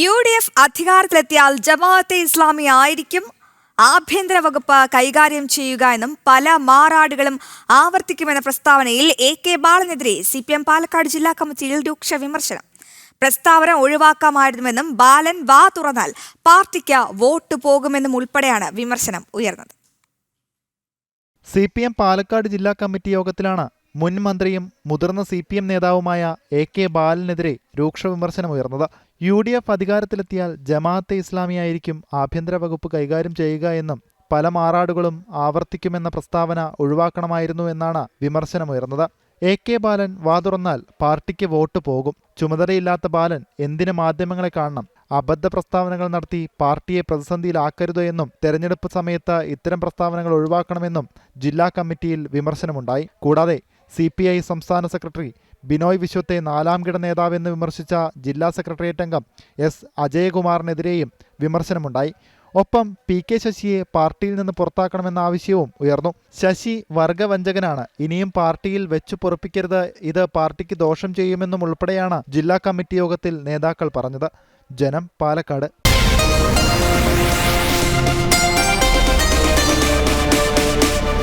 UDF അധികാരത്തിലെത്തിയാൽ ജമാഅത്തെ ഇസ്ലാമി ആയിരിക്കും ആഭ്യന്തര വകുപ്പ് കൈകാര്യം ചെയ്യുക എന്നും പല മാറാടുകളും ആവർത്തിക്കുമെന്ന പ്രസ്താവനയിൽ AK ബാലനെതിരെ CPM പാലക്കാട് ജില്ലാ കമ്മിറ്റിയിൽ രൂക്ഷ വിമർശനം. പ്രസ്താവന ഒഴിവാക്കാമായിരുന്നുവെന്നും ബാലൻ വാ തുറന്നാൽ പാർട്ടിക്ക് വോട്ട് പോകുമെന്നും ഉൾപ്പെടെയാണ് വിമർശനം ഉയർന്നത്. CPM പാലക്കാട് ജില്ലാ കമ്മിറ്റി യോഗത്തിലാണ് മുൻ മന്ത്രിയും മുതിർന്ന CPM നേതാവുമായ AK ബാലനെതിരെ രൂക്ഷ വിമർശനമുയർന്നത്. UDF അധികാരത്തിലെത്തിയാൽ ജമാഅത്തെ ഇസ്ലാമി ആയിരിക്കും ആഭ്യന്തര വകുപ്പ് കൈകാര്യം ചെയ്യുക എന്നും പല മാറാടുകളും ആവർത്തിക്കുമെന്ന പ്രസ്താവന ഒഴിവാക്കണമായിരുന്നു എന്നാണ് വിമർശനമുയർന്നത്. AK ബാലൻ വാ തുറന്നാൽ പാർട്ടിക്ക് വോട്ട് പോകും. ചുമതലയില്ലാത്ത ബാലൻ എന്തിന് മാധ്യമങ്ങളെ കാണണം? അബദ്ധ പ്രസ്താവനകൾ നടത്തി പാർട്ടിയെ പ്രതിസന്ധിയിലാക്കരുത് എന്നും തെരഞ്ഞെടുപ്പ് സമയത്ത് ഇത്തരം പ്രസ്താവനകൾ ഒഴിവാക്കണമെന്നും ജില്ലാ കമ്മിറ്റിയിൽ വിമർശനമുണ്ടായി. കൂടാതെ CPI സംസ്ഥാന സെക്രട്ടറി ബിനോയ് വിശ്വത്തെ നാലാംകിട നേതാവെന്ന് വിമർശിച്ച ജില്ലാ സെക്രട്ടേറിയറ്റ് അംഗം S അജയകുമാറിനെതിരെയും വിമർശനമുണ്ടായി. ഒപ്പം PK ശശിയെ പാർട്ടിയിൽ നിന്ന് പുറത്താക്കണമെന്ന ആവശ്യവും ഉയർന്നു. ശശി വർഗവഞ്ചകനാണ്, ഇനിയും പാർട്ടിയിൽ വെച്ചു പൊറുപ്പിക്കരുത്, ഇത് പാർട്ടിക്ക് ദോഷം ചെയ്യുമെന്നും ഉൾപ്പെടെയാണ് ജില്ലാ കമ്മിറ്റി യോഗത്തിൽ നേതാക്കൾ പറഞ്ഞത്. ജനം, പാലക്കാട്.